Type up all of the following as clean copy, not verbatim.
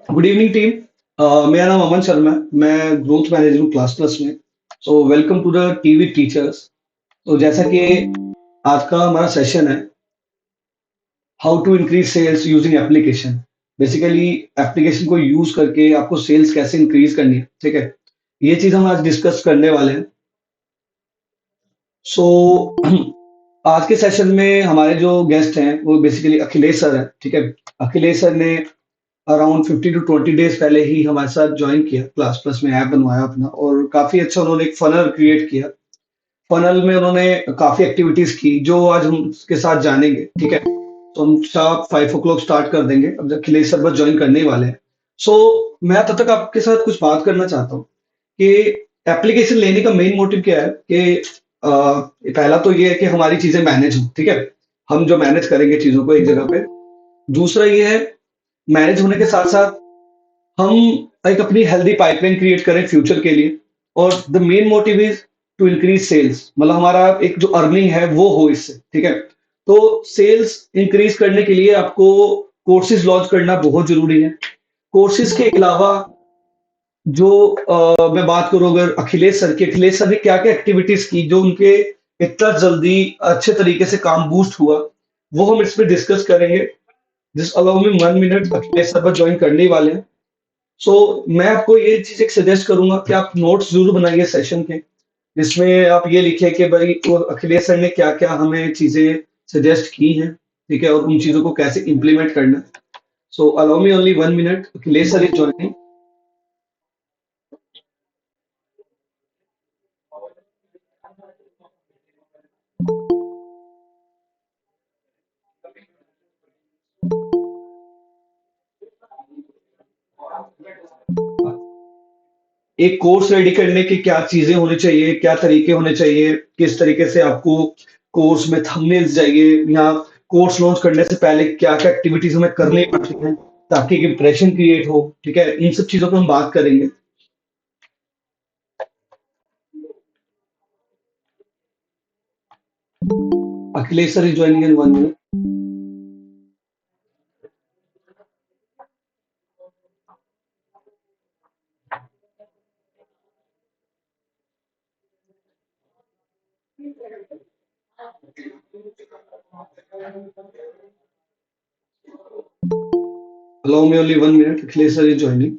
Good evening team. मेरा नाम अमन शर्मा है। मैं ग्रोथ मैनेजर हूँ क्लास प्लस में। So welcome to the TV teachers. तो जैसा कि आज का हमारा सेशन है, how to increase sales using application. Basically application को यूज करके आपको सेल्स कैसे इंक्रीज करनी है, ठीक है। ये चीज हम आज डिस्कस करने वाले हैं। सो आज के सेशन में हमारे जो गेस्ट हैं वो बेसिकली अखिलेश सर है, ठीक है। अखिलेश सर ने अराउंड 15 to 20 डेज पहले ही हमारे साथ ज्वाइन किया, क्लास प्लस में ऐप बनवाया अपना, और काफी अच्छा उन्होंने एक फनल क्रिएट किया। फनल में उन्होंने काफी एक्टिविटीज की जो आज हम उसके साथ जानेंगे, ठीक है। तो हम शार्प 5 o'clock स्टार्ट कर देंगे। अब अखिलेश सर बस ज्वाइन करने ही वाले हैं। सो मैं तब तक आपके साथ कुछ बात करना चाहता हूँ कि एप्लीकेशन लेने का मेन मोटिव क्या है कि पहला तो ये है कि हमारी चीजें मैनेज हो, ठीक है। हम जो मैनेज करेंगे चीजों को एक जगह पे। दूसरा ये है, मैनेज होने के साथ साथ हम एक अपनी हेल्दी पाइपलाइन क्रिएट करें फ्यूचर के लिए। और the main motive is to increase sales, मतलब हमारा एक जो अर्निंग है वो हो इससे, ठीक है। तो सेल्स इंक्रीज करने के लिए आपको कोर्सेज लॉन्च करना बहुत जरूरी है। कोर्सेज के अलावा जो मैं बात करूं अगर अखिलेश सर ने क्या क्या एक्टिविटीज की जो उनके इतना जल्दी अच्छे तरीके से काम बूस्ट हुआ, वो हम इस पे डिस्कस करेंगे। जिस अलाउ में 1 मिनट अखिलेश सर पर ज्वाइन करने ही वाले हैं। सो मैं आपको ये चीज एक सजेस्ट करूंगा कि आप नोट्स जरूर बनाइए सेशन के, जिसमें आप ये लिखें कि भाई वो अखिलेश सर ने क्या क्या हमें चीजें सजेस्ट की हैं, ठीक है, और उन चीजों को कैसे इम्प्लीमेंट करना है। सो allow me only 1 minute, Akhilesh sir is joining. एक कोर्स रेडी करने की क्या चीजें होनी चाहिए, क्या तरीके होने चाहिए, किस तरीके से आपको कोर्स में थंबनेल्स चाहिए, या कोर्स लॉन्च करने से पहले क्या क्या एक्टिविटीज हमें करनी पड़ती हैं ताकि एक इंप्रेशन क्रिएट हो, ठीक है। इन सब चीजों पर हम बात करेंगे। Akhilesh sir is joining in 1 minute. Allow me only 1 minute, Akhilesh sir is joining.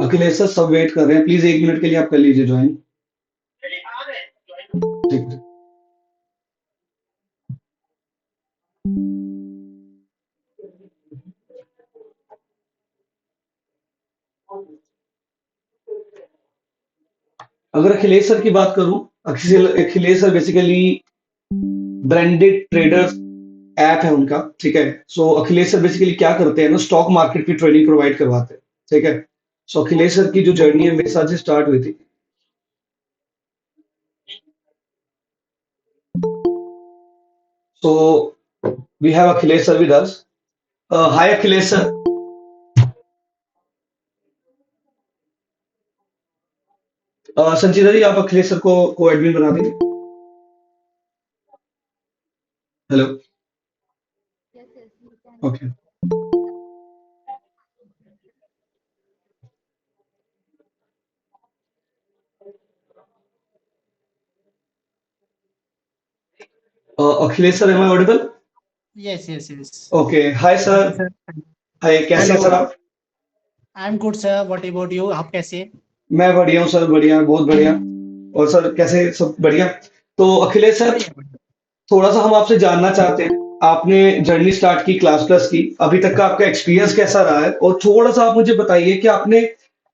Akhilesh sir सब वेट कर रहे हैं, प्लीज 1 मिनट के लिए आप कर लीजिए ज्वाइन। ठीक है। अगर अखिलेश सर की बात करूं, Akhilesh sir basically branded traders app है उनका, ठीक है। सो अखिलेश सर बेसिकली क्या करते हैं ना, स्टॉक मार्केट की ट्रेनिंग प्रोवाइड करवाते हैं, ठीक है। सो अखिलेश सर की जो जर्नी है मेरे साथ से स्टार्ट हुई थी। So we have Akhilesh sir with us. Hi Akhilesh sir. Sanchita ji, आप अखिलेश सर को एडमिन बना देंगे। Hello. Yes, yes, you can. Okay. Akhilesh sir, am I audible? Yes, yes, yes. Okay, hi sir. Hello, sir. Hi, कैसे हैं Hello. सर आप? I'm good, sir. What about you? आप कैसे हैं? मैं बढ़िया हूँ सर, बढ़िया, बहुत बढ़िया। और सर कैसे, सब बढ़िया? तो अखिलेश सर, बढ़िया बढ़िया। थोड़ा सा हम आपसे जानना चाहते हैं। आपने जर्नी स्टार्ट की क्लास प्लस की, अभी तक का आपका एक्सपीरियंस कैसा रहा है, और थोड़ा सा आप मुझे बताइए कि आपने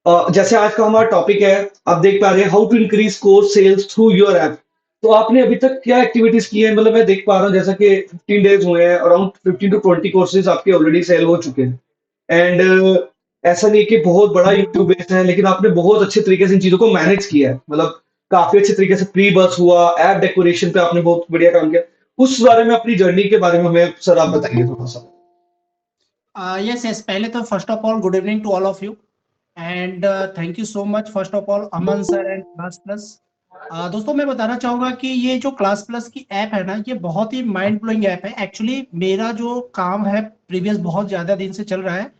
जैसे आज का हमारा टॉपिक है, आप देख पा रहे हैं how to increase course sales through your app. तो आपने अभी तक क्या एक्टिविटीज की है? मतलब मैं देख पा रहा हूँ जैसा कि 15 डेज हुए हैं, अराउंड 15 to 20 कोर्सेज आपके ऑलरेडी सेल हो चुके हैं। एंड ऐसा नहीं कि बहुत बड़ा यूट्यूब बेस है, लेकिन आपने बहुत अच्छे तरीके से इन चीजों को मैनेज किया है। मतलब काफी अच्छे तरीके से प्री बस हुआ, ऐप डेकोरेशन पे आपने बहुत बढ़िया काम किया। उस बारे में, अपनी जर्नी के बारे में हमें सर आप बताइए थोड़ा सा। Yes, yes. पहले तो first of all, good evening to all of you, and thank you so much. First of all, Aman sir and Class Plus. दोस्तों मैं बताना चाहूंगा कि ये जो क्लास प्लस की ऐप है ना, ये बहुत ही माइंड ब्लोइंग ऐप है। एक्चुअली मेरा जो काम है प्रीवियस बहुत ज्यादा दिन से चल रहा है,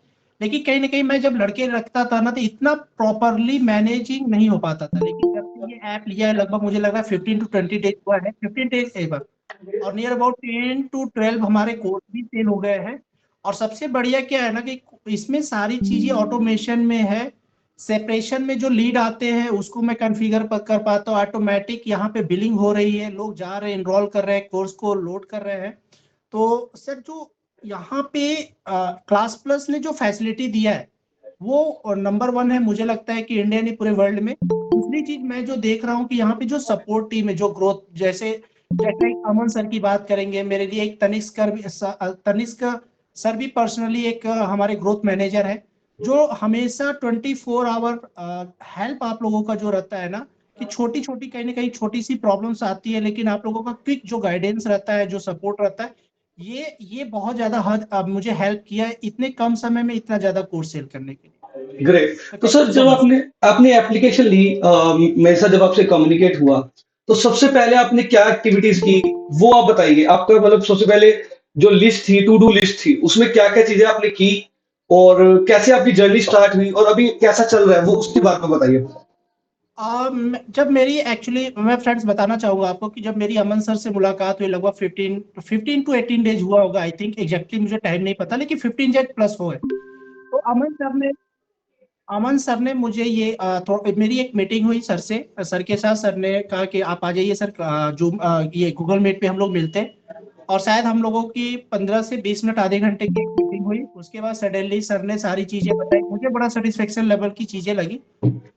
लेकिन कहीं ना कहीं मैं जब लड़के रखता था ना तो इतना प्रॉपरली मैनेजिंग नहीं हो पाता था। लेकिन जब से ये ऐप लिया है, लगभग मुझे लग रहा है 15 to 20 डेज हुआ है, 15 डेज एवर, और नियर अबाउट 10 to 12 हमारे कोर्स भी सेल हो गए हैं। और सबसे बढ़िया क्या है ना कि इसमें सारी चीजें ऑटोमेशन में है। सेपरेशन में जो लीड आते हैं उसको मैं कॉन्फ़िगर कर पाता हूँ, ऑटोमेटिक यहाँ पे बिलिंग हो रही है, लोग जा रहे हैं, इनरोल कर रहे हैं, कोर्स को लोड कर रहे हैं। तो सर जो यहाँ पे क्लास प्लस ने जो फैसिलिटी दिया है वो नंबर वन है, मुझे लगता है कि इंडिया नहीं पूरे वर्ल्ड में। दूसरी चीज मैं जो देख रहा हूँ कि यहाँ पे जो सपोर्ट टीम है, जो ग्रोथ, जैसे जैसे एक अमन सर की बात करेंगे, मेरे लिए एक तनिष्क सर भी पर्सनली एक हमारे ग्रोथ मैनेजर है, जो हमेशा 24 आवर हेल्प आप लोगों का जो रहता है ना, कि छोटी छोटी कहीं ना कहीं छोटी सी प्रॉब्लम्स आती है, लेकिन आप लोगों का क्विक जो गाइडेंस रहता है, जो सपोर्ट रहता है, ये बहुत ज्यादा हद मुझे हेल्प किया है इतने कम समय में इतना ज्यादा कोर्स सेल करने के लिए। ग्रेट। तो तो थैंक सर यू सो जब मच। आपने आपने एप्लीकेशन ली, मेरे साथ जब आपसे कम्युनिकेट हुआ, तो सबसे पहले आपने क्या एक्टिविटीज की, वो आप बताइए। आपका मतलब सबसे पहले जो लिस्ट थी, टू डू लिस्ट थी, उसमें क्या क्या चीजें आपने की, और कैसे आपकी जर्नी स्टार्ट हुई, और अभी कैसा चल रहा है वो उसके बारे में बताइए। जब मेरी एक्चुअली मैं फ्रेंड्स बताना चाहूंगा आपको कि जब मेरी अमन सर से मुलाकात हुई, लगभग 15 to 18 डेज हुआ होगा, आई थिंक एग्जैक्टली मुझे टाइम नहीं पता, लेकिन 15 डेज प्लस हो गए। तो अमन सर ने मुझे ये मेरी एक मीटिंग हुई सर से, सर के साथ। सर ने कहा कि आप आ जाइए सर, जूम ये गूगल मीट पे हम लोग मिलते हैं। और शायद हम लोगों की 15 से 20 मिनट आधे घंटे की एक मीटिंग हुई। उसके बाद सडनली सर ने सारी चीजें बताई, मुझे बड़ा सेटिस्फेक्शन लेवल की चीजें लगी।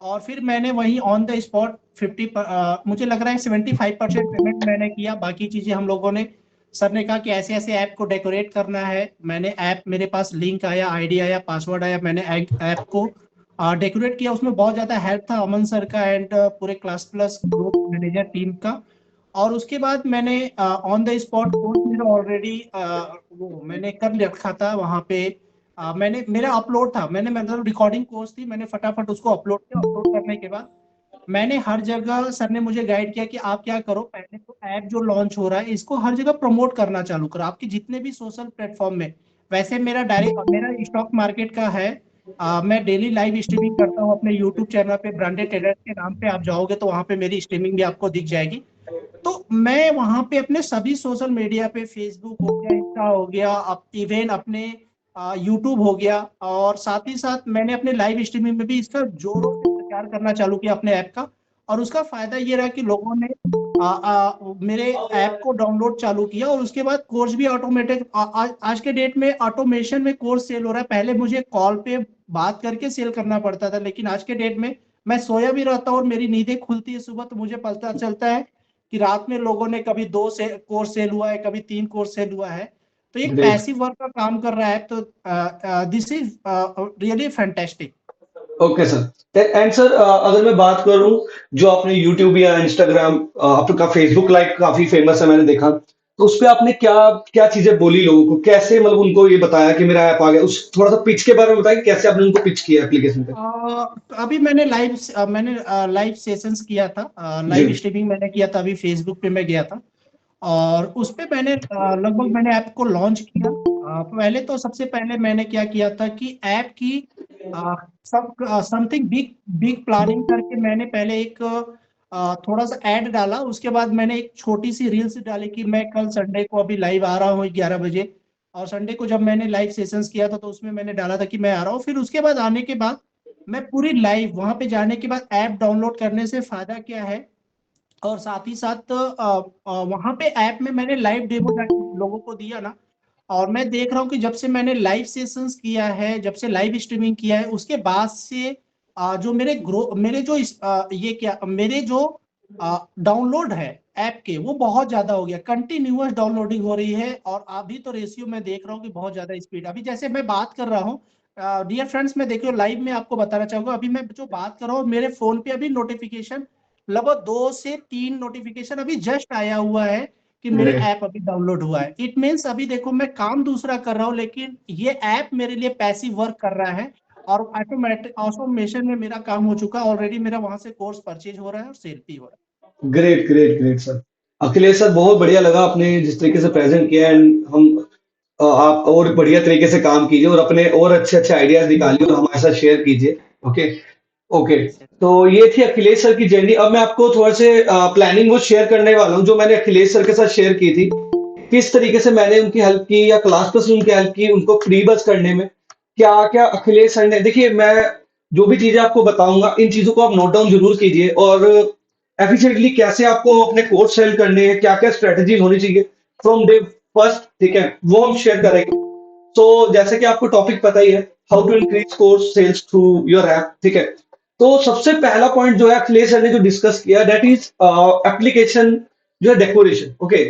और फिर मैंने वहीं ऑन द स्पॉट 50 मुझे लग रहा है 75% पेमेंट मैंने किया। बाकी चीजें हम लोगों ने, सर ने कहा कि ऐसे ऐसे ऐप को डेकोरेट करना है। मैंने ऐप, मेरे पास लिंक आया, आईडी आया, पासवर्ड आया, मैंने ऐप को डेकोरेट किया। उसमें बहुत ज्यादा हेल्प था अमन सर का एंड पूरे class plus group manager team का। और उसके बाद मैंने ऑन द स्पॉट कोर्स मेरा ऑलरेडी वो मैंने कर रखा था वहाँ पे। मैंने, मेरा अपलोड था, मैंने मतलब रिकॉर्डिंग कोर्स थी, मैंने फटाफट उसको अपलोड किया। अपलोड करने के बाद मैंने हर जगह, सर ने मुझे गाइड किया कि आप क्या करो, पहले तो ऐप जो लॉन्च हो रहा है इसको हर जगह प्रमोट करना चालू करो, आपके जितने भी सोशल प्लेटफॉर्म में। वैसे मेरा स्टॉक मार्केट का है। मैं डेली लाइव स्ट्रीमिंग करता हूँ अपने यूट्यूब चैनल पे, ब्रांडेड ट्रेडर्स के नाम पे आप जाओगे तो वहाँ पे मेरी स्ट्रीमिंग भी आपको दिख जाएगी। तो मैं वहां पे अपने सभी सोशल मीडिया पे, फेसबुक हो गया, इंस्टा हो गया, अब इवन अपने यूट्यूब हो गया, और साथ ही साथ मैंने अपने लाइव स्ट्रीमिंग में भी इसका जोरों से प्रचार करना चालू किया अपने ऐप का। और उसका फायदा ये रहा कि लोगों ने मेरे ऐप को डाउनलोड चालू किया। और उसके बाद कोर्स भी ऑटोमेटिक, आज के डेट में ऑटोमेशन में कोर्स सेल हो रहा है। पहले मुझे कॉल पे बात करके सेल करना पड़ता था, लेकिन आज के डेट में मैं सोया भी रहता हूँ और मेरी नींदें खुलती है सुबह, तो मुझे पता चलता है कि रात में लोगों ने कभी 2 कोर्स सेल हुआ है, कभी 3 कोर्स सेल हुआ है। तो एक ग्रेट। पैसिव वर्क का काम कर रहा है। तो this is really fantastic. Okay sir. And sir, अगर मैं बात करूं, जो आपने यूट्यूब या इंस्टाग्राम, आपका फेसबुक लाइव काफी फेमस है मैंने देखा, तो उस पे आपने क्या क्या चीजें बोली लोगों को, कैसे मतलब उनको ये बताया कि मेरा ऐप आ गया, उस थोड़ा सा पिच के बारे में बताइए, कैसे आपने उनको पिच किया एप्लीकेशन पे। अभी मैंने लाइव सेशंस किया था, जी। लाइव स्ट्रीमिंग मैंने किया था, अभी फेसबुक पे मैं गया था। और उस पे मैंने लगभग मैंने ऐप को लॉन्च किया। पहले तो सबसे पहले मैंने क्या किया था कि ऐप की सब समथिंग बिग बिग प्लानिंग करके मैंने पहले एक थोड़ा सा ऐड डाला। उसके बाद मैंने एक छोटी सी रील्स डाली कि मैं कल संडे को अभी लाइव आ रहा हूँ 11 बजे। और संडे को जब मैंने लाइव सेशंस किया था तो उसमें मैंने डाला था कि मैं आ रहा हूँ। फिर उसके बाद आने के बाद मैं पूरी लाइव वहां पे जाने के बाद ऐप डाउनलोड करने से फायदा क्या है, और साथ ही साथ वहां पे ऐप में मैंने लाइव डेमो लोगों को दिया ना। और मैं देख रहा हूँ कि जब से मैंने लाइव सेशंस किया है, जब से लाइव स्ट्रीमिंग किया है, उसके बाद से जो मेरे जो ये क्या मेरे जो डाउनलोड है ऐप के, वो बहुत ज्यादा हो गया, कंटिन्यूअस डाउनलोडिंग हो रही है। और अभी तो रेशियो मैं देख रहा हूँ कि बहुत ज्यादा स्पीड, अभी जैसे मैं बात कर रहा हूँ डियर फ्रेंड्स, मैं देखियो लाइव में आपको बताना चाहूंगा, अभी मैं जो बात कर रहा हूँ मेरे फोन पे अभी नोटिफिकेशन, लगभग 2 से 3 नोटिफिकेशन अभी जस्ट आया हुआ है कि मेरे ग्रेट। ऐप अभी डाउनलोड हुआ है। इट मीन्स अभी देखो मैं काम दूसरा कर रहा हूँ, लेकिन ये ऐप मेरे लिए पैसिव वर्क कर रहा है। और ऑटोमेटिक ऑटोमेशन में मेरा काम हो चुका है ऑलरेडी, मेरा वहां से कोर्स परचेज हो रहा है और सेल भी हो रहा है। Great great great sir. Akhilesh sir, बहुत बढ़िया लगा आपने जिस तरीके से प्रेजेंट किया, एंड हम आप और बढ़िया तरीके से काम कीजिए और अपने और अच्छे अच्छे आइडियाज निकालिए और हमारे साथ शेयर कीजिए। ओके। ओके। जी सर। तो ये थी अखिलेश सर की जर्नी। अब मैं आपको थोड़ा से प्लानिंग वो शेयर करने वाला हूँ जो मैंने अखिलेश सर के साथ शेयर की थी। किस तरीके से मैंने उनकी हेल्प की या क्लास प्लस में उनकी हेल्प की उनको फ्री बस करने में। क्या क्या अखिलेश सर ने, देखिए मैं जो भी चीजें आपको बताऊंगा इन चीजों को आप नोट डाउन जरूर कीजिए, और एफिशिएंटली कैसे आपको अपने कोर्स सेल करने हैं, क्या क्या स्ट्रेटेजी होनी चाहिए फ्रॉम डे फर्स्ट, ठीक है, वो हम शेयर करेंगे। तो जैसे कि आपको टॉपिक पता ही है, how to increase course sales through your app, ठीक है। तो सबसे पहला पॉइंट जो है अखिलेश सर ने जो डिस्कस किया, दैट इज एप्लीकेशन जो है डेकोरेशन। ओके।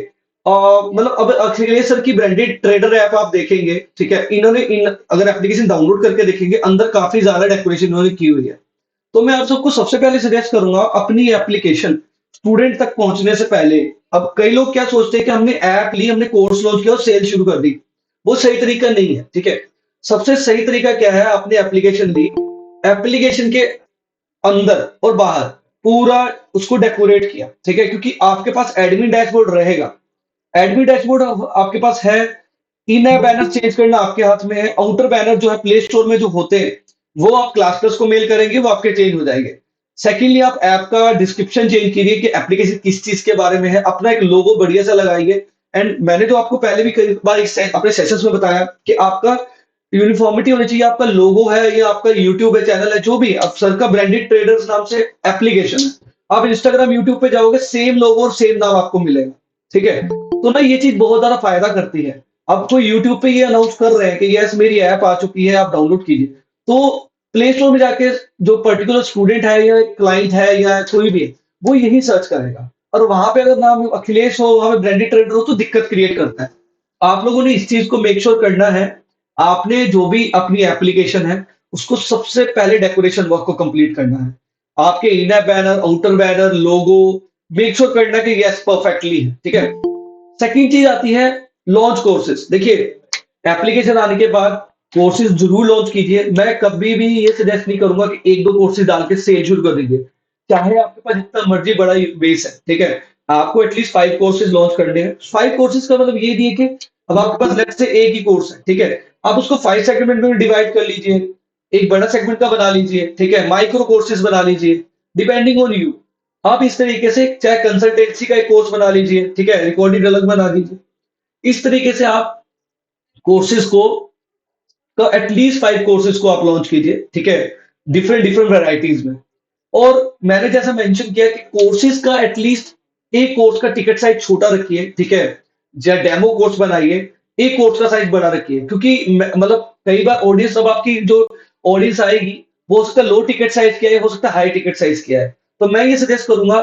मतलब अब अखिलेश सर की ब्रांडेड ट्रेडर ऐप आप देखेंगे, ठीक है, इन्होंने इन अगर एप्लीकेशन डाउनलोड करके देखेंगे अंदर काफी ज्यादा डेकोरेशन इन्होंने की हुई है। तो मैं आप सबको सबसे पहले सजेस्ट करूंगा अपनी एप्लीकेशन स्टूडेंट तक पहुंचने से पहले। अब कई लोग क्या सोचते हैं कि हमने ऐप ली, हमने कोर्स लॉन्च किया और सेल शुरू कर दी। वो सही तरीका नहीं है, ठीक है। सबसे सही तरीका क्या है, आपने एप्लीकेशन ली, एप्लीकेशन के अंदर और बाहर पूरा उसको डेकोरेट किया, ठीक है, क्योंकि आपके पास एडमिन डैशबोर्ड रहेगा। एडमिन डैशबोर्ड आपके पास है, इन ऐप बैनर चेंज करना आपके हाथ में है, आउटर बैनर जो है प्ले स्टोर में जो होते हैं वो आप क्लास प्लस को मेल करेंगे, वो आपके चेंज हो जाएंगे। सेकेंडली, आप ऐप का डिस्क्रिप्शन चेंज कीजिए कि एप्लीकेशन किस चीज के बारे में है, अपना एक लोगो बढ़िया सा लगाइए। एंड मैंने तो आपको पहले भी कई बार अपने सेशंस में बताया कि आपका यूनिफॉर्मिटी होनी चाहिए, आपका लोगो है या आपका यूट्यूब है, चैनल है, जो भी अब सर का ब्रांडेड ट्रेडर्स नाम से एप्लीकेशन है, आप इंस्टाग्राम यूट्यूब पे जाओगे सेम लोगो और सेम नाम आपको मिलेगा, ठीक है। तो ना ये चीज बहुत ज्यादा फायदा करती है। अब कोई यूट्यूब पे ये अनाउंस कर रहे हैं कि यस मेरी ऐप आ चुकी है, आप डाउनलोड कीजिए, तो प्ले स्टोर में जाके जो पर्टिकुलर स्टूडेंट है या क्लाइंट है या कोई भी है, वो यही सर्च करेगा, और वहां पे अगर नाम अखिलेश हो, वहां पे ब्रांडेड ट्रेडर हो, तो दिक्कत क्रिएट करता है। आप लोगों ने इस चीज को मेक श्योर करना है। आपने जो भी अपनी एप्लीकेशन है उसको सबसे पहले डेकोरेशन वर्क को कंप्लीट करना है। आपके इन ऐप बैनर, आउटर बैनर, लोगो, मेक श्योर करना कि यस परफेक्टली है, ठीक है। सेकंड चीज आती है लॉन्च कोर्सेज। देखिए, एप्लीकेशन आने के बाद कोर्सेज जरूर लॉन्च कीजिए। मैं कभी भी ये सजेस्ट नहीं करूंगा कि एक दो कोर्सेज डाल के सेल शुरू कर दीजिए, चाहे आपके पास जितना मर्जी बड़ा बेस है, ठीक है। आपको एटलीस्ट 5 कोर्सेज लॉन्च करने हैं। 5 कोर्सेज का मतलब ये नहीं है कि अब आपके पास लेट्स से एक ही कोर्स है, ठीक है, आप उसको 5 सेगमेंट में डिवाइड कर लीजिए, एक बड़ा सेगमेंट का बना लीजिए, ठीक है, माइक्रो कोर्सेज बना लीजिए, डिपेंडिंग ऑन यू। आप इस तरीके से चाहे कंसल्टेंसी का एक कोर्स बना लीजिए, ठीक है, रिकॉर्डिंग अलग बना दीजिए। इस तरीके से आप कोर्सेज को का एटलीस्ट 5 कोर्सेज को आप लॉन्च कीजिए, ठीक है, डिफरेंट डिफरेंट वैरायटीज में। और मैंने जैसा मेंशन किया कि कोर्सेज का एटलीस्ट एक कोर्स का टिकट साइज छोटा रखिए, ठीक है, या डेमो कोर्स बनाइए, एक कोर्स का साइज बड़ा रखिए, क्योंकि मतलब कई बार ऑडियंस, अब आपकी जो ऑडियंस आएगी वो हो सकता है लो टिकट साइज किया है, हो सकता है हाई टिकट साइज किया है। तो मैं ये सजेस्ट करूंगा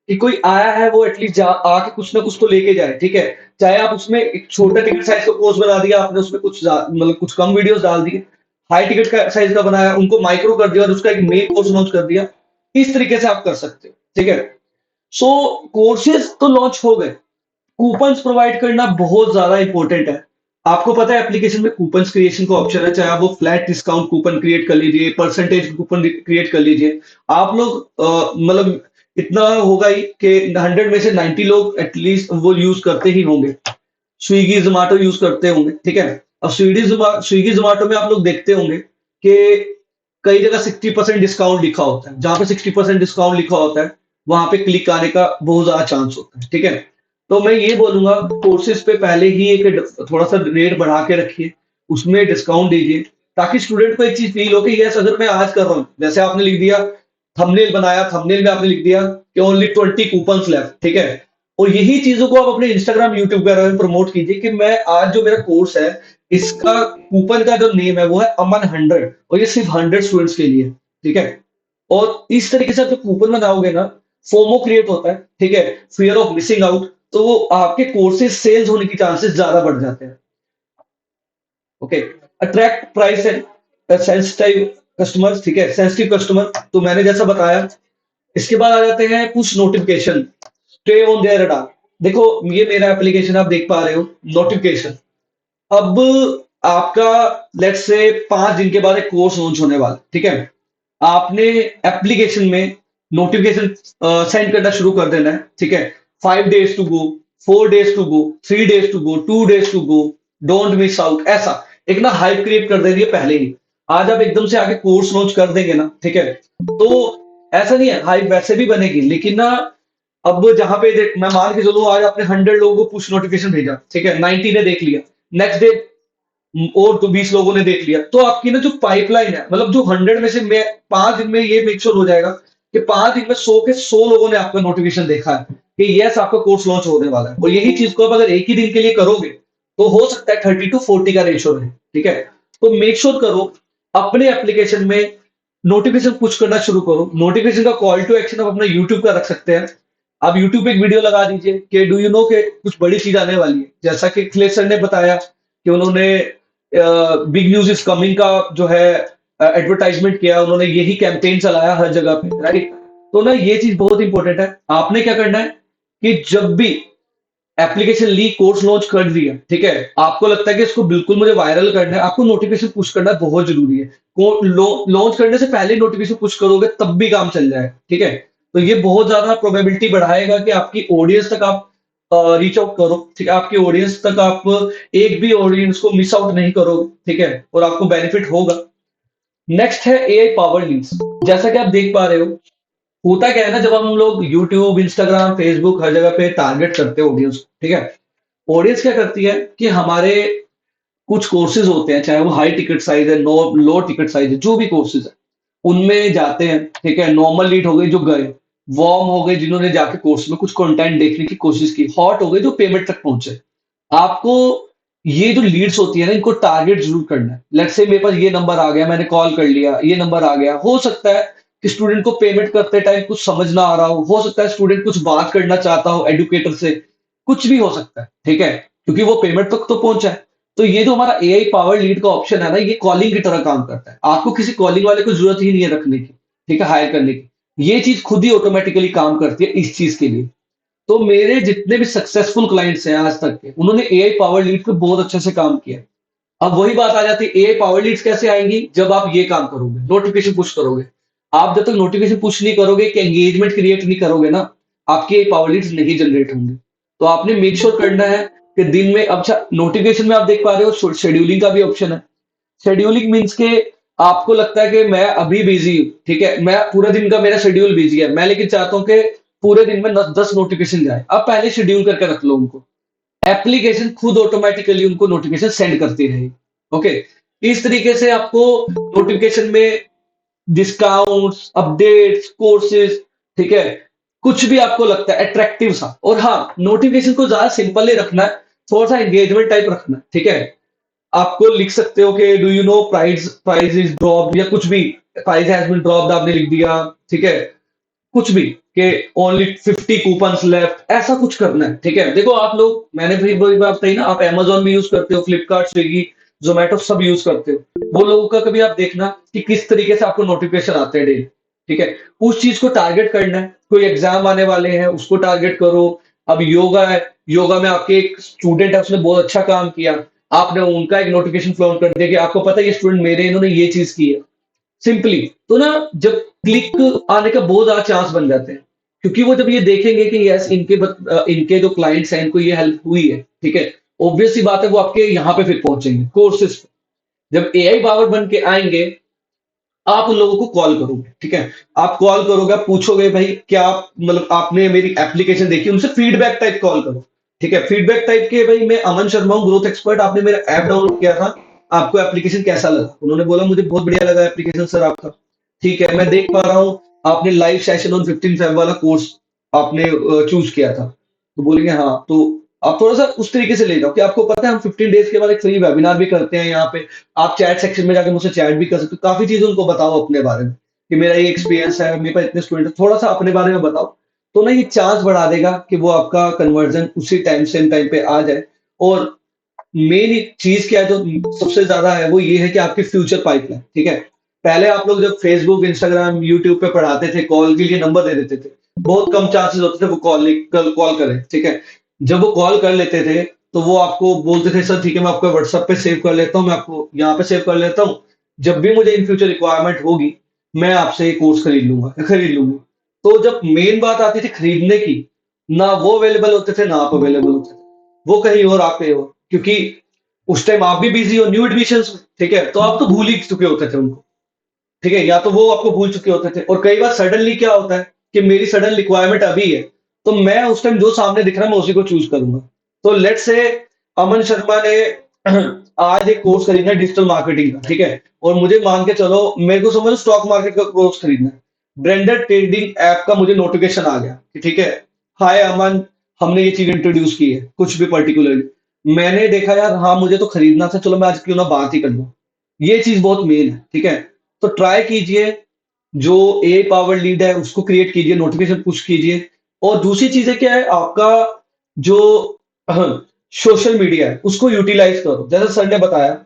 कि कोई आया है वो एटलीस्ट आके कुछ ना कुछ तो लेके जाए, ठीक है। चाहे आप उसमें एक छोटा टिकट साइज का कोर्स बना दिया आपने, उसमें कुछ मतलब कुछ कम वीडियोस डाल दिए, हाई टिकट का साइज का बनाया, उनको माइक्रो कर दिया और उसका एक मेन कोर्स लॉन्च कर दिया। इस तरीके से आप कर सकते हो, ठीक है। सो कोर्सेज तो लॉन्च हो गए, कूपन्स प्रोवाइड करना बहुत ज्यादा इंपॉर्टेंट है। आपको पता है एप्लीकेशन में कूपन्स क्रिएशन का ऑप्शन है, चाहे आप वो फ्लैट डिस्काउंट कूपन क्रिएट कर लीजिए, परसेंटेज कूपन क्रिएट कर लीजिए। आप लोग मतलब इतना होगा ही कि 100 में से 90 लोग एटलीस्ट वो यूज करते ही होंगे, स्विगी जोमेटो यूज करते होंगे, ठीक है। अब स्विगी जोमेटो में आप लोग देखते होंगे कि कई जगह 60% डिस्काउंट लिखा होता है, जहां पे 60% डिस्काउंट लिखा होता है वहां पे क्लिक आने का बहुत ज्यादा चांस होता है, ठीक है। तो मैं ये बोलूंगा कोर्सेज पे पहले ही एक थोड़ा सा रेट बढ़ा के रखिए, उसमें डिस्काउंट दीजिए, ताकि स्टूडेंट को एक चीज फील हो कि यस अगर मैं आज कर रहा हूँ, जैसे आपने लिख दिया थंबनेल बनाया, थंबनेल में आपने लिख दिया कि ओनली 20 कूपन्स लेफ्ट, ठीक है। और यही चीजों को आप अपने इंस्टाग्राम यूट्यूब वगैरह में प्रमोट कीजिए कि मैं आज जो मेरा कोर्स है इसका कूपन का जो नेम है वो है अमन 100, और ये सिर्फ 100 स्टूडेंट्स के लिए, ठीक है। और इस तरीके से आप जो कूपन बनाओगे ना, फोमो क्रिएट होता है, ठीक है, फियर ऑफ मिसिंग आउट, तो वो आपके कोर्सेज सेल्स होने की चांसेस ज्यादा बढ़ जाते हैं। Okay. Attract price and sensitive customers, ठीक है, सेंसिटिव कस्टमर, तो मैंने जैसा बताया। इसके बाद आ जाते हैं push notification, stay on their radar. देखो ये मेरा एप्लीकेशन आप देख पा रहे हो, नोटिफिकेशन। अब आपका लेट्स से 5 दिन के बाद एक कोर्स लॉन्च होने वाला, ठीक है। आपने एप्लीकेशन में नोटिफिकेशन सेंड करना शुरू कर देना है, ठीक है। 5 days to go, 4 days to go, 3 days to go, 2 days to go, don't miss out, ऐसा एक ना हाइप क्रिएट कर देंगे पहले ही। आज आप एकदम से आके कोर्स लॉन्च कर देंगे ना, ठीक है, तो ऐसा नहीं है, हाइप वैसे भी बनेगी, लेकिन ना अब जहां पे मैं मान के चलो आज आपने 100 लोगों को पुश नोटिफिकेशन भेजा, ठीक है, 90 ने देख लिया, नेक्स्ट डे और तो 20 लोगों ने देख लिया, तो आपकी ना जो पाइपलाइन है, मतलब जो 100 में से मैं 5 दिन में ये मेक श्योर हो जाएगा कि 5 दिन में 100 के 100 लोगों ने आपका नोटिफिकेशन देखा है कि यस आपका कोर्स लॉन्च होने वाला है। और यही चीज को आप अगर एक ही दिन के लिए करोगे तो हो सकता है 30-40 का रेशियो रहे, ठीक है। तो मेक श्योर करो अपने एप्लीकेशन में नोटिफिकेशन पुश करना शुरू करो। नोटिफिकेशन का कॉल टू एक्शन आप अपना यूट्यूब का रख सकते हैं। आप यूट्यूब पे एक वीडियो लगा दीजिए कि डू यू नो के कुछ बड़ी चीज आने वाली है, जैसा कि अखिलेश सर ने बताया कि उन्होंने बिग न्यूज इज कमिंग का जो है एडवर्टाइजमेंट किया, उन्होंने यही कैंपेन चलाया हर जगह पे, राइट। तो ना ये चीज बहुत इंपॉर्टेंट है। आपने क्या करना है कि जब भी एप्लीकेशन ली कोर्स लॉन्च कर दिया, ठीक है, आपको लगता है कि इसको बिल्कुल मुझे वायरल करना है, आपको नोटिफिकेशन पुश करना बहुत जरूरी है। लॉन्च करने से पहले नोटिफिकेशन पुश करोगे तब भी काम चल जाएगा, ठीक है। तो ये बहुत ज्यादा प्रोबेबिलिटी बढ़ाएगा कि आपकी ऑडियंस तक आप रीच आउट करो, ठीक है, आपकी ऑडियंस तक आप एक भी ऑडियंस को मिस आउट नहीं करोगे, ठीक है, और आपको बेनिफिट होगा। नेक्स्ट है एआई पावर लीड्स। जैसा कि आप देख पा रहे हो, होता क्या है ना, जब हम लोग यूट्यूब, इंस्टाग्राम, फेसबुक हर जगह पे टारगेट करते हैं ऑडियंस, ठीक है, ऑडियंस क्या करती है कि हमारे कुछ कोर्सेज होते हैं, चाहे वो हाई टिकट साइज है, लो टिकट साइज है, जो भी कोर्सेज है उनमें जाते हैं, ठीक है। नॉर्मल लीड हो गए जो गए, वार्म हो गए जिन्होंने जाके कोर्स में कुछ कंटेंट देखने की कोशिश की, हॉट हो गए जो पेमेंट तक पहुंचे। आपको ये जो लीड्स होती है ना, इनको टारगेट जरूर करना है। लेट्स से मेरे पास ये नंबर आ गया, मैंने कॉल कर लिया, ये नंबर आ गया, हो सकता है कि स्टूडेंट को पेमेंट करते टाइम कुछ समझ ना आ रहा हो सकता है स्टूडेंट कुछ बात करना चाहता हो एडुकेटर से, कुछ भी हो सकता है, ठीक है, क्योंकि वो पेमेंट तक तो पहुंचा है। तो ये जो हमारा एआई पावर लीड का ऑप्शन है ना, ये कॉलिंग की तरह काम करता है। आपको किसी कॉलिंग वाले को जरूरत ही नहीं है रखने की, ठीक है, हायर करने की। ये चीज खुद ही ऑटोमेटिकली काम करती है इस चीज के लिए। तो मेरे जितने भी सक्सेसफुल क्लाइंट्स हैं आज तक के, उन्होंने एआई पावर लीड पे बहुत अच्छे से काम किया। अब वही बात आ जाती है, एआई पावर लीड्स कैसे आएंगी? जब आप ये काम करोगे, नोटिफिकेशन पुश करोगे। आप जब तक नोटिफिकेशन पुश नहीं करोगे, कि एंगेजमेंट क्रिएट नहीं करोगे ना, आपके एआई पावर लीड्स नहीं जनरेट होंगे। तो आपने मेक श्योर करना है कि दिन में, अच्छा नोटिफिकेशन में आप देख पा रहे हो शेड्यूलिंग का भी ऑप्शन है। शेड्यूलिंग मीन्स के आपको लगता है कि मैं अभी बिजी हूँ, ठीक है, मैं पूरा दिन का मेरा शेड्यूल बिजी है, मैं लेकिन चाहता हूँ कि पूरे दिन में 10 नोटिफिकेशन जाए। अब पहले शेड्यूल करके रख लो उनको, एप्लीकेशन खुद ऑटोमेटिकली उनको नोटिफिकेशन सेंड करती रहेगी। ओके, इस तरीके से आपको नोटिफिकेशन में डिस्काउंट्स, अपडेट्स, कोर्सेज, ठीक है, कुछ भी आपको लगता है अट्रैक्टिव सा। और हाँ, नोटिफिकेशन को ज्यादा सिंपल ही रखना है, थोड़ा सा एंगेजमेंट टाइप रखना है, ठीक है। आपको लिख सकते हो कि do you know price price is drop, या कुछ भी, प्राइस हैज बीन ड्रॉप्ड आपने लिख दिया, ठीक है, कुछ भी, कि ओनली 50 कूपन्स लेफ्ट, ऐसा कुछ करना है, ठीक है। देखो आप लोग, मैंने भी वही बात कही ना, आप अमेजोन भी यूज करते हो, फ्लिपकार्ट, स्विगी, जोमेटो सब यूज करते हो। वो लोगों का कभी आप देखना कि किस तरीके से आपको नोटिफिकेशन आते हैं डेली, ठीक है। उस चीज को टारगेट करना है। कोई एग्जाम आने वाले हैं उसको टारगेट करो। अब योगा है, योगा में आपके एक स्टूडेंट है, उसने बहुत अच्छा काम किया, आपने उनका एक नोटिफिकेशन फ्लोट कर दिया कि आपको पता है ये स्टूडेंट मेरे, इन्होंने ये चीज की है, सिंपली। तो ना जब क्लिक आने का बहुत ज्यादा चांस बन जाते हैं, क्योंकि वो जब ये देखेंगे कि यस इनके जो क्लाइंट्स हैं इनको ये हेल्प हुई है, ठीक है, ऑब्वियस सी बात है वो आपके यहाँ पे फिर पहुंचेंगे कोर्सेज पे। जब एआई पावर बन के आएंगे, आप उन लोगों को कॉल करोगे, ठीक है, आप कॉल करोगे, आप पूछोगे भाई क्या मतलब आपने मेरी एप्लीकेशन देखी, उनसे फीडबैक टाइप कॉल करो, ठीक है। फीडबैक टाइप के, भाई मैं अमन शर्मा हूँ, ग्रोथ एक्सपर्ट, आपने मेरा ऐप डाउनलोड किया था, आपको एप्लीकेशन कैसा लगा? उन्होंने बोला मुझे बहुत बढ़िया लगा एप्लीकेशन सर आपका, ठीक है, मैं देख पा रहा हूँ आपने लाइव सेशन ऑन 15 फेब वाला कोर्स आपने चूज किया था। तो बोलेंगे हाँ, तो आप थोड़ा सा उस तरीके से ले जाओ कि आपको पता है हम 15 डेज के बाद एक फ्री वेबिनार भी करते हैं यहाँ पे, आप चैट सेक्शन में जाके मुझसे चैट भी कर सकते हो, काफी चीजें उनको बताओ अपने बारे में कि मेरा ये एक्सपीरियंस है, मेरे पास इतने स्टूडेंट है, थोड़ा सा अपने बारे में बताओ। तो ना ये चांस बढ़ा देगा कि वो आपका कन्वर्जन उसी टाइम सेम टाइम पे आ जाए। और मेन चीज क्या है जो सबसे ज्यादा है, वो ये है कि आपकी फ्यूचर पाइपलाइन, ठीक है। पहले आप लोग जब फेसबुक, इंस्टाग्राम, यूट्यूब पे पढ़ाते थे, कॉल के लिए नंबर दे देते थे, बहुत कम चांसेस होते थे वो कॉल करें, ठीक है। जब वो कॉल कर लेते थे तो वो आपको बोलते थे सर ठीक है मैं आपको व्हाट्सएप पे सेव कर लेता हूँ, मैं आपको यहाँ पे सेव कर लेता हूँ, जब भी मुझे इन फ्यूचर रिक्वायरमेंट होगी मैं आपसे ये कोर्स खरीद लूंगा या खरीद लूंगी। तो जब मेन बात आती थी खरीदने की, ना वो अवेलेबल होते थे, ना आप अवेलेबल होते थे। वो कहीं और, आप कहीं और, क्योंकि उस टाइम आप भी बिज़ी हो न्यू एडमिशन्स में, ठीक है? तो आप तो भूल ही चुके होते थे उनको, ठीक है? या तो वो आपको भूल चुके होते थे, और कई बार सडनली क्या होता है कि मेरी सडन रिक्वायरमेंट अभी है, तो मैं उस टाइम जो सामने दिख रहा है मैं उसी को चूज़ करूँगा। तो लेट्स से अमन शर्मा ने आज एक कोर्स खरीदना है डिजिटल मार्केटिंग का, ठीक है? और मुझे मान के चलो, मेरे को समझो स्टॉक मार्केट का कोर्स खरीदना है। ब्रांडेड ट्रेडिंग ऐप का मुझे नोटिफिकेशन आ गया कि ठीक है, हाय अमन, हमने ये चीज़ इंट्रोड्यूस की है, कुछ भी पर्टिकुलरली। मैंने देखा यार, हाँ, मुझे तो खरीदना था, चलो मैं आज क्यों ना बात ही कर लूँ। ये चीज़ बहुत मेन है, ठीक है? तो ट्राई कीजिए, जो ए पावर लीड है उसको क्रिएट कीजिए, नोटिफिकेशन पुश कीजिए। और दूसरी चीज़ है क्या है, आपका जो सोशल मीडिया है उसको यूटिलाइज़ करो। जैसे सर ने बताया,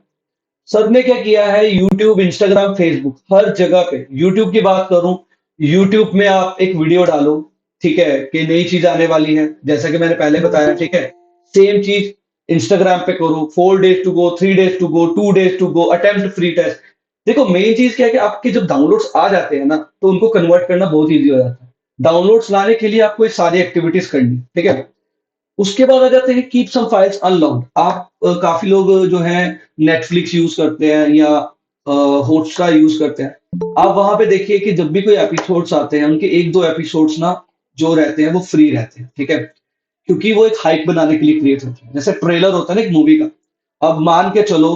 सर ने क्या किया है, यूट्यूब, इंस्टाग्राम, फेसबुक, हर जगह पे। यूट्यूब की बात करूं, यूट्यूब में आप एक वीडियो डालो, ठीक है, कि नई चीज आने वाली है, जैसा कि मैंने पहले बताया, ठीक है? सेम चीज इंस्टाग्राम पे करो, 4 days to go, 3 days to go, 2 days to go, attempt free test. देखो मेन चीज क्या है कि आपके जब डाउनलोड्स आ जाते हैं ना, तो उनको कन्वर्ट करना बहुत ईजी हो जाता है। डाउनलोड्स लाने के लिए आपको ये सारी एक्टिविटीज करनी, ठीक है? उसके बाद आ जाते हैं कीप सम फाइल्स अनलॉक्ड। आप काफी लोग जो हैं नेटफ्लिक्स यूज करते हैं या हॉटस्टार यूज करते हैं। आप वहां पे देखिए कि जब भी कोई एपिसोड्स आते हैं, उनके एक दो एपिसोड्स ना जो रहते हैं वो फ्री रहते हैं, ठीक है? क्योंकि वो एक हाइप बनाने के लिए क्रिएट होते हैं, जैसे ट्रेलर होता है ना एक मूवी का। अब मान के चलो,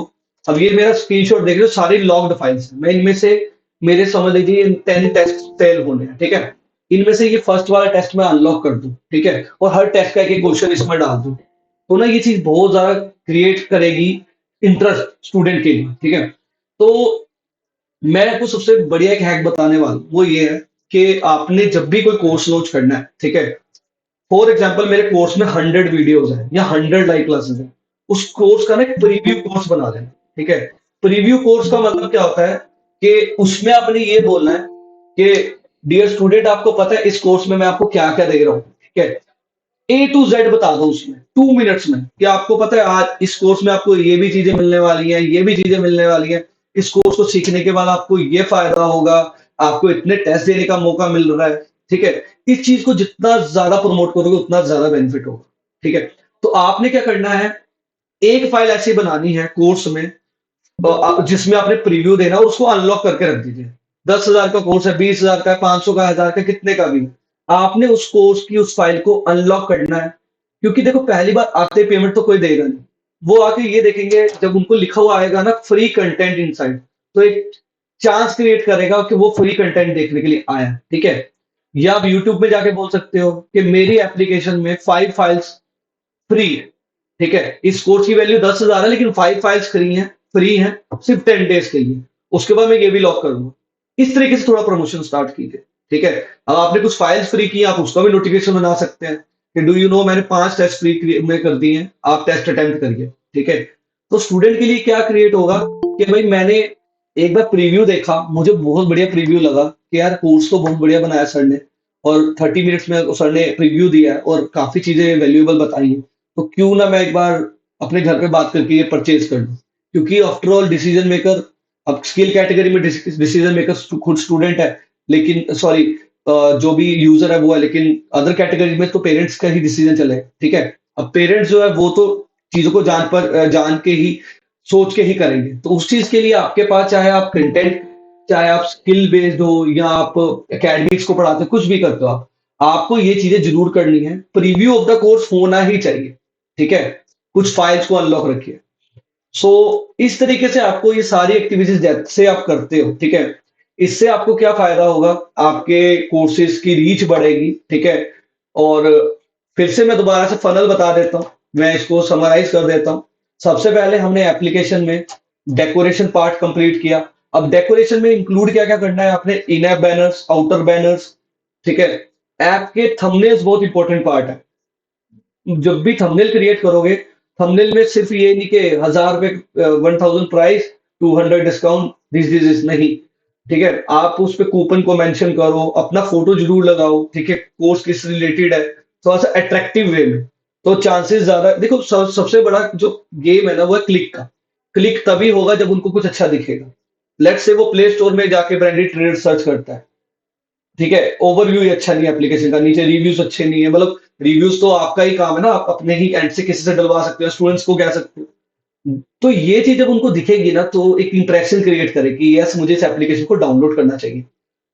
अब ये मेरा स्क्रीनशॉट देख रहे हो, सारी लॉग्ड फाइल्स हैं। मैं इनमें से, मेरे समझ लीजिए 10 टेस्ट फेल होने हैं, ठीक है? इनमें से ये फर्स्ट वाला टेस्ट मैं अनलॉक कर दूं, ठीक है, और हर टेस्ट का एक एक क्वेश्चन इसमें डाल दूं, तो ना ये चीज बहुत ज्यादा क्रिएट करेगी इंटरेस्ट स्टूडेंट के लिए, ठीक है? तो मैं आपको सबसे बढ़िया एक हैक बताने वाला हूं, वो ये है कि आपने जब भी कोई कोर्स लॉन्च करना है, ठीक है, फॉर एग्जाम्पल मेरे कोर्स में 100 वीडियोज हैं या 100 लाइव क्लासेस हैं, उस कोर्स का ना एक प्रीव्यू कोर्स बना देना, ठीक है? प्रीव्यू कोर्स का मतलब क्या होता है कि उसमें आपने ये बोलना है कि डियर स्टूडेंट, आपको पता है इस कोर्स में मैं आपको क्या क्या दे रहा हूँ, ठीक है? ए टू जेड बता दो उसमें 2 मिनट्स में, कि आपको पता है आज इस कोर्स में आपको ये भी चीजें मिलने वाली हैं, ये भी चीजें मिलने वाली हैं, इस कोर्स को सीखने के बाद आपको ये फायदा होगा, आपको इतने टेस्ट देने का मौका मिल रहा है, ठीक है? इस चीज को जितना ज्यादा प्रमोट करोगे उतना ज्यादा बेनिफिट होगा, ठीक है? तो आपने क्या करना है, एक फाइल ऐसी बनानी है कोर्स में, जिसमें आपने प्रीव्यू देना और उसको अनलॉक करके रख दीजिए। 10,000 का कोर्स है, 20,000 का है, 500 का, 1,000 का, कितने का भी, आपने उस कोर्स की उस फाइल को अनलॉक करना है। क्योंकि देखो पहली बार आते पेमेंट तो कोई देगा नहीं, वो आके ये देखेंगे, जब उनको लिखा हुआ आएगा ना फ्री कंटेंट इनसाइड, तो एक चांस क्रिएट करेगा कि वो फ्री कंटेंट देखने के लिए आया, ठीक है? या आप यूट्यूब में जाके बोल सकते हो कि मेरी एप्लीकेशन में 5 फाइल्स फ्री है, ठीक है? इस कोर्स की वैल्यू 10,000 है, लेकिन 5 फाइल्स फ्री हैं, सिर्फ 10 days के लिए। उसके बाद मैं ये भी लॉक करूंगा। इस तरीके से थोड़ा प्रमोशन स्टार्ट कीजिए, ठीक है? अब आपने कुछ फाइल्स फ्री की, आप उसका भी नोटिफिकेशन बना सकते हैं कि डू यू नो, मैंने 5 टेस्ट फ्री में कर दिए हैं, आप टेस्ट अटेम्प्ट करिए, ठीक है? तो स्टूडेंट के लिए क्या क्रिएट होगा कि भाई मैंने एक बार प्रीव्यू देखा, मुझे बहुत बढ़िया प्रीव्यू लगा कि यार कोर्स तो बहुत बढ़िया बनाया सर ने, और 30 मिनट्स में सर ने प्रीव्यू दिया है और काफी चीजें वैल्यूएबल बताई हैं, तो क्यों ना मैं एक बार अपने घर पे बात करके ये परचेज कर लूं। क्योंकि आफ्टर ऑल डिसीजन मेकर, अब स्किल कैटेगरी में डिसीजन मेकर खुद स्टूडेंट है, लेकिन सॉरी, जो भी यूजर है वो है, लेकिन अदर कैटेगरी में तो पेरेंट्स का ही डिसीजन चले, ठीक है? अब पेरेंट्स जो है वो तो चीजों को जान के ही, सोच के ही करेंगे। तो उस चीज के लिए आपके पास, चाहे आप कंटेंट, चाहे आप स्किल बेस्ड हो या आप एकेडमिक्स को पढ़ाते हो, कुछ भी करते हो आप, आपको ये चीजें जरूर करनी है। प्रीव्यू ऑफ द कोर्स होना ही चाहिए, ठीक है? कुछ फाइल्स को अनलॉक रखिए। सो इस तरीके से आपको ये सारी एक्टिविटीज जैसे आप करते हो, ठीक है, इससे आपको क्या फायदा होगा, आपके कोर्सेज की रीच बढ़ेगी, ठीक है? और फिर से मैं दोबारा से फनल बता देता हूँ, मैं इसको समराइज कर देता हूँ। सबसे पहले हमने एप्लीकेशन में डेकोरेशन पार्ट कंप्लीट किया। अब डेकोरेशन में इंक्लूड क्या क्या करना है आपने, इन ऐप बैनर्स, आउटर बैनर्स, ठीक है? ऐप के थंबनेल्स बहुत इंपॉर्टेंट पार्ट है। जब भी थंबनेल क्रिएट करोगे, थंबनेल में सिर्फ ये नहीं कि 1,000 रुपए 1,000 प्राइस, 200 डिस्काउंट, दिस नहीं, ठीक है? आप उस पे कूपन को मेंशन करो, अपना फोटो जरूर लगाओ, ठीक है? कोर्स किस रिलेटेड है, थोड़ा सा अट्रैक्टिव वे में, तो चांसेस ज्यादा। देखो सबसे बड़ा जो गेम है ना वो है क्लिक का। क्लिक तभी होगा जब उनको कुछ अच्छा दिखेगा। लेट्स से वो प्ले स्टोर में जाके ब्रांडेड ट्रेडर सर्च करता है, ठीक है, ओवरव्यू ही अच्छा नहीं है एप्लीकेशन का, नीचे रिव्यूज अच्छे नहीं है, मतलब रिव्यूज तो आपका ही काम है ना, आप अपने ही एंड से किसी से डलवा सकते हो, स्टूडेंट्स को कह सकते हो। तो ये चीज जब उनको दिखेगी ना, तो एक इंटरेक्शन क्रिएट करेगी कि यस मुझे इस एप्लीकेशन को डाउनलोड करना चाहिए।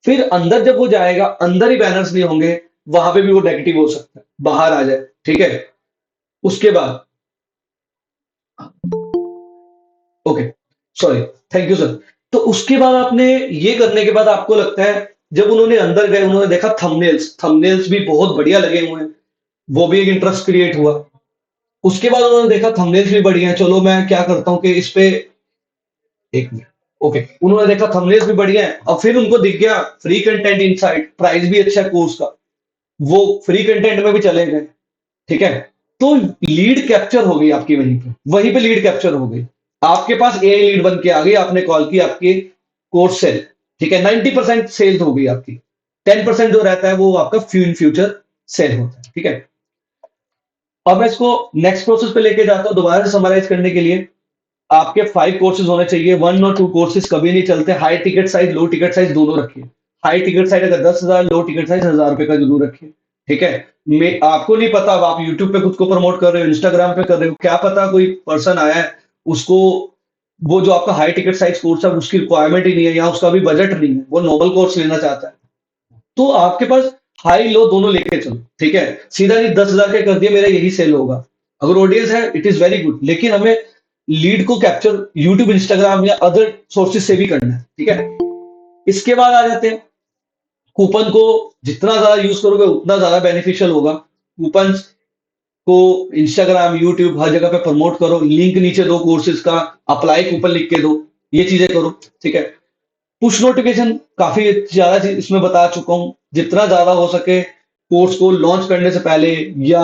फिर अंदर जब वो जाएगा, अंदर ही बैनर्स नहीं होंगे, वहां पे भी वो नेगेटिव हो सकता है, बाहर आ जाए, ठीक है। उसके बाद okay, sorry, thank you sir. तो उसके बाद आपने ये करने के बाद आपको लगता है, जब उन्होंने अंदर गए, उन्होंने देखा थंबनेल्स, थंबनेल्स भी बहुत बढ़िया लगे हुए हैं, वो भी एक इंटरेस्ट क्रिएट हुआ। उसके बाद उन्होंने देखा थंबनेल्स भी बढ़िया है, चलो मैं क्या करता हूँ कि इस पे एक मिनट, ओके, उन्होंने देखा थंबनेल्स भी बढ़िया है, और फिर उनको दिख गया फ्री कंटेंट इनसाइट, प्राइस भी अच्छा है कोर्स का, वो फ्री कंटेंट में भी चले गए, ठीक है। तो लीड कैप्चर हो गई आपकी, वहीं पे लीड कैप्चर हो गई, आपके पास एआई लीड बन के आ गई, आपने कॉल की आपके कोर्स सेल, ठीक है, 90% सेल्स हो गई आपकी, 10% जो रहता है वो आपका फ्यूचर सेल होता है, ठीक है। अब मैं इसको नेक्स्ट प्रोसेस पे लेके जाता हूं, दोबारा से समराइज करने के लिए। आपके 5 कोर्सेज होने चाहिए, 1 और 2 कोर्सेज कभी नहीं चलते, high ticket size low ticket size दोनों रखिए। हाई टिकट साइज अगर 10,000, लो टिकट साइज 1,000 रुपए का जरूर रखिए, ठीक है। मैं आपको नहीं पता, अब आप यूट्यूब पे खुद को प्रमोट कर रहे हो, इंस्टाग्राम पे कर रहे हो, क्या पता कोई पर्सन आया है, उसको वो जो आपका हाई टिकट साइज कोर्स है उसकी रिक्वायरमेंट ही नहीं है, या उसका भी बजट नहीं है, वो नॉर्मल कोर्स लेना चाहता है, तो आपके पास हाई लो दोनों लेके चलो, ठीक है। सीधा नहीं 10,000 का कर दिया मेरा यही सेल होगा, अगर ऑडियंस है इट इज वेरी गुड, लेकिन हमें लीड को कैप्चर यूट्यूब, इंस्टाग्राम या अदर सोर्सेज से भी करना है, ठीक है। इसके बाद आ जाते हैं कूपन को, जितना ज्यादा यूज करोगे उतना ज्यादा बेनिफिशियल होगा। कूपन को इंस्टाग्राम, यूट्यूब हर जगह पे प्रमोट करो, लिंक नीचे दो कोर्सेज का, अप्लाई कूपन लिख के दो, ये चीजें करो, ठीक है। पुश नोटिफिकेशन काफी ज्यादा चीज इसमें बता चुका हूं, जितना ज्यादा हो सके कोर्स को लॉन्च करने से पहले या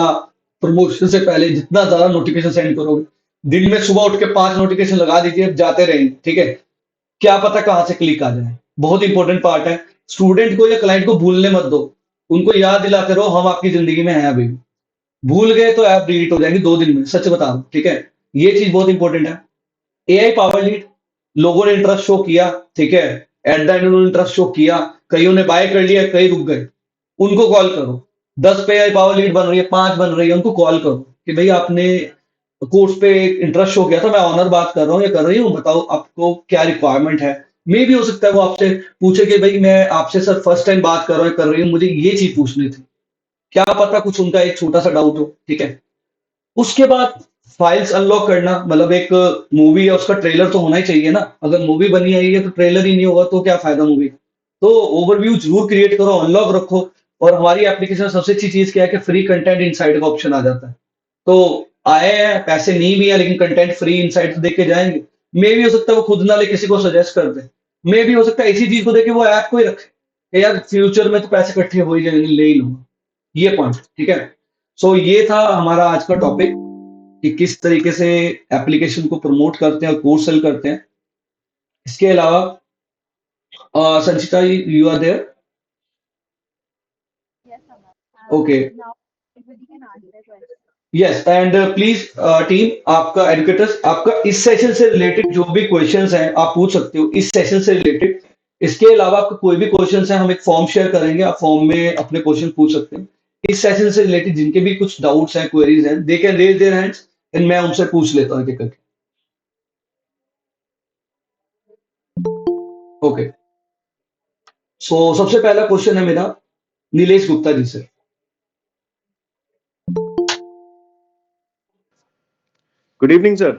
प्रमोशन से पहले जितना ज्यादा नोटिफिकेशन सेंड करोगे, दिन में सुबह उठ के 5 नोटिफिकेशन लगा दीजिए, जाते रहेंगे, ठीक है। क्या पता कहां से क्लिक आ जाए, बहुत इंपॉर्टेंट पार्ट है। स्टूडेंट को या क्लाइंट को भूलने मत दो, उनको याद दिलाते रहो हम आपकी जिंदगी में हैं अभी भी। भूल गए तो ऐप डिलीट हो जाएगी 2 दिन में, सच बता रहा हूं, ठीक है। ये चीज बहुत इंपॉर्टेंट है। एआई पावर लीड, लोगों ने इंटरेस्ट शो किया, ठीक है, एट द एंड उन्होंने इंटरेस्ट शो किया, कईयों ने बाय कर लिया, कई रुक गए, उनको कॉल करो। 10 पे एआई पावर लीड बन रही है, 5 बन रही है, उनको कॉल करो कि भाई आपने कोर्स पे इंटरेस्ट शो किया था, मैं ऑनर बात कर रहा हूँ या कर रही हूँ, बताओ आपको क्या रिक्वायरमेंट है। मे भी हो सकता है वो आपसे पूछे कि भाई मैं आपसे सर फर्स्ट टाइम बात कर रहा हूँ, कर रही हूँ, मुझे ये चीज पूछनी थी, क्या पता कुछ उनका एक छोटा सा डाउट हो, ठीक है। उसके बाद फाइल्स अनलॉक करना, मतलब एक मूवी है उसका ट्रेलर तो होना ही चाहिए ना, अगर मूवी बनी आई है तो ट्रेलर ही नहीं होगा तो क्या फायदा मूवी। तो ओवरव्यू जरूर क्रिएट करो, अनलॉक रखो। और हमारी एप्लीकेशन में सबसे अच्छी चीज क्या है कि फ्री कंटेंट इनसाइड का ऑप्शन आ जाता है, तो आए हैं पैसे नहीं भी है लेकिन कंटेंट फ्री इनसाइड से देख के जाएंगे। मे भी हो सकता है वो खुद ना ले, किसी को सजेस्ट कर दे। मे भी हो सकता है इसी चीज को देखे वो ऐप को ही रखे कि यार फ्यूचर में तो पैसे इकट्ठे हो ही जाएंगे, ले ही लूंगा, ये पॉइंट, ठीक है। सो ये था हमारा आज का टॉपिक कि किस तरीके से एप्लीकेशन को प्रमोट करते हैं और कोर्स सेल करते हैं। इसके अलावा Sanchita, you are there? Yes, Amar. Okay, Now everybody can ask their question. Yes, and please team, आपका एडुकेटर्स, आपका इस सेशन से रिलेटेड जो भी क्वेश्चंस हैं आप पूछ सकते हो इस सेशन से रिलेटेड। इसके अलावा आपका कोई भी क्वेश्चंस है, हम एक फॉर्म शेयर करेंगे, आप फॉर्म में अपने क्वेश्चन पूछ सकते हैं। इस सेशन से रिलेटेड जिनके भी कुछ डाउट्स हैं, क्वेरीज हैं, they can raise their hands and मैं उनसे पूछ लेता हूँ एक एक करके। ओके, सो सबसे पहला क्वेश्चन है मेरा नीलेश गुप्ता जी से। Good evening, sir.